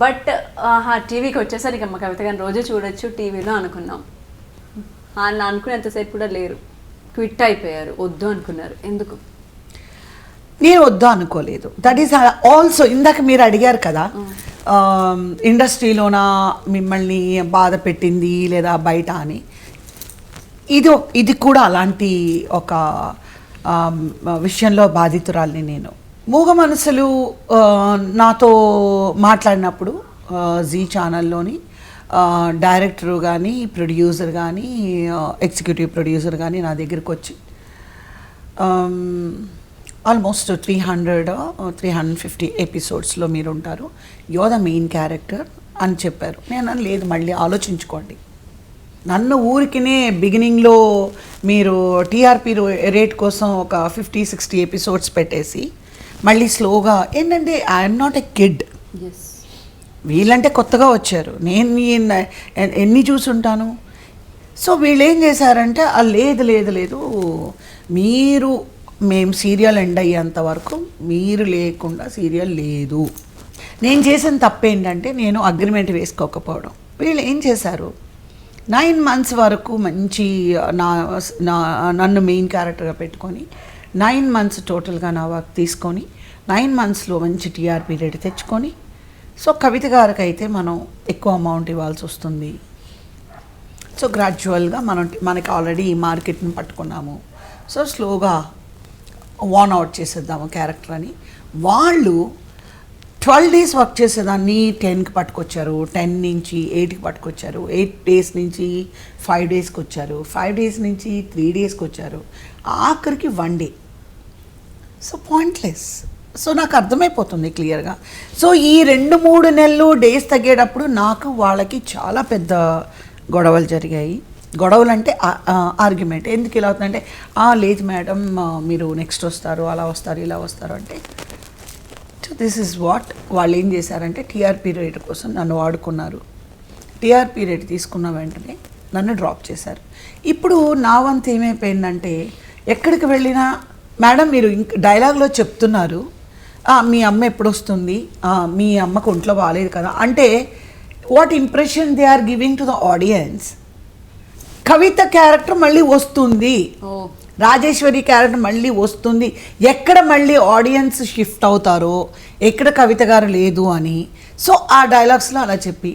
But టీవీకి వచ్చేసరికి అమ్మ కవిత గారిని రోజు చూడొచ్చు టీవీలో అనుకున్నాం. వాళ్ళు అనుకునేంతసేపు కూడా లేరు, క్విట్ అయిపోయారు, వద్దు అనుకున్నారు. ఎందుకు? నేను వద్దు అనుకోలేదు. దట్ ఈస్ ఆల్సో ఇందాక మీరు అడిగారు కదా, ఇండస్ట్రీలోన మిమ్మల్ని బాధ పెట్టింది లేదా బయట అని. ఇది కూడా అలాంటి ఒక విషయంలో బాధితురాల్ని నేను. మూగ మనసులు నాతో మాట్లాడినప్పుడు జీ ఛానల్లోని డైరెక్టరు కానీ, ప్రొడ్యూసర్ కానీ, ఎగ్జిక్యూటివ్ ప్రొడ్యూసర్ కానీ నా దగ్గరికి వచ్చి ఆల్మోస్ట్ 350 ఎపిసోడ్స్లో మీరు ఉంటారు, you are the main character అని చెప్పారు. నేను లేదు, మళ్ళీ ఆలోచించుకోండి. నన్ను ఊరికినే బిగినింగ్లో మీరు టీఆర్పీ రేట్ కోసం ఒక 50-60 ఎపిసోడ్స్ పెట్టేసి మళ్ళీ స్లోగా ఏంటంటే ఐఎమ్ నాట్ ఎ కిడ్. వీళ్ళంటే కొత్తగా వచ్చారు, నేను ఎన్ని చూసుంటాను. సో వీళ్ళు ఏం చేశారంటే లేదు లేదు లేదు, మేము సీరియల్ ఎండ్ అయ్యేంత వరకు మీరు లేకుండా సీరియల్ లేదు. నేను చేసిన తప్పు ఏంటంటే నేను అగ్రిమెంట్ వేసుకోకపోవడం. వీళ్ళు ఏం చేశారు, 9 months వరకు మంచి నన్ను మెయిన్ క్యారెక్టర్గా పెట్టుకొని 9 months టోటల్గా నా వర్క్ తీసుకొని 9 monthsలో మంచి టీఆర్పీ రేట్ తెచ్చుకొని, సో కవిత గారికి అయితే మనం ఎక్కువ అమౌంట్ ఇవ్వాల్సి వస్తుంది. సో గ్రాడ్యువల్గా మనకి ఆల్రెడీ ఈ మార్కెట్ని పట్టుకున్నాము, సో స్లోగా వాన్ అవుట్ చేసేద్దాము క్యారెక్టర్ అని. వాళ్ళు 12 days వర్క్ చేసేదాన్ని 10కి పట్టుకొచ్చారు, 10 నుంచి 8కి పట్టుకొచ్చారు, 8 days నుంచి 5 daysకి వచ్చారు, 5 days నుంచి 3 daysకి వచ్చారు, ఆఖరికి 1 day. So pointless. సో నాకు అర్థమైపోతుంది క్లియర్గా. సో ఈ 2-3 నెలలు డేస్ తగ్గేటప్పుడు నాకు వాళ్ళకి చాలా పెద్ద గొడవలు జరిగాయి. గొడవలు అంటే ఆర్గ్యుమెంట్. ఎందుకు ఇలా అవుతుందంటే, లేదు మేడం మీరు నెక్స్ట్ వస్తారు, అలా వస్తారు, ఇలా వస్తారు అంటే. సో దిస్ ఇస్ వాట్ వాళ్ళు ఏం చేశారంటే టీఆర్పీ రేట్ కోసం నన్ను వాడుకున్నారు. టీఆర్పీ రేట్ తీసుకున్న వెంటనే నన్ను డ్రాప్ చేశారు. ఇప్పుడు నా వంతు ఏమైపోయిందంటే, ఎక్కడికి వెళ్ళినా మేడం మీరు డైలాగ్లో చెప్తున్నారు మీ అమ్మ ఎప్పుడు వస్తుంది, మీ అమ్మకు ఒంట్లో బాగాలేదు కదా అంటే, what impression they are giving to the audience. Kavitha character మళ్ళీ వస్తుంది, రాజేశ్వరి క్యారెక్టర్ మళ్ళీ వస్తుంది, ఎక్కడ మళ్ళీ ఆడియన్స్ షిఫ్ట్ అవుతారో, ఎక్కడ కవిత గారు లేదు అని. సో ఆ డైలాగ్స్లో అలా చెప్పి,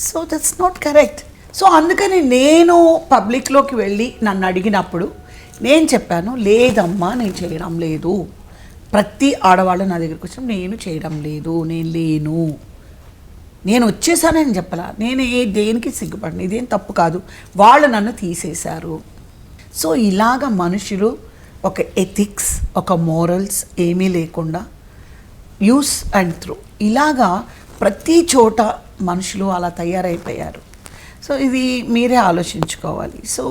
so that's not correct. So అందుకని నేను పబ్లిక్లోకి వెళ్ళి నన్ను అడిగినప్పుడు నేను చెప్పాను, లేదమ్మా నేను చేయడం లేదు. ప్రతి ఆడవాళ్ళు నా దగ్గరికి వచ్చి నేను చేయడం లేదు, నేను లేను, నేను వచ్చేసానని చెప్పలా. నేను దేనికి సిగ్గుపడిన, ఇదేం తప్పు కాదు, వాళ్ళు నన్ను తీసేశారు. సో ఇలాగ మనుషులు ఒక ఎథిక్స్, ఒక మోరల్స్ ఏమీ లేకుండా యూస్ అండ్ త్రూ ఇలాగా ప్రతి చోట మనుషులు అలా తయారైపోయారు. సో ఇది మీరే ఆలోచించుకోవాలి. సో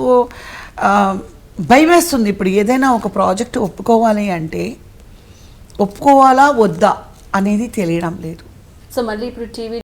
భయం వేస్తుంది ఇప్పుడు ఏదైనా ఒక ప్రాజెక్ట్ ఒప్పుకోవాలి అంటే, ఒప్పుకోవాలా వద్దా అనేది తెలియడం లేదు. సో మళ్ళీ ఇప్పుడు టీవీ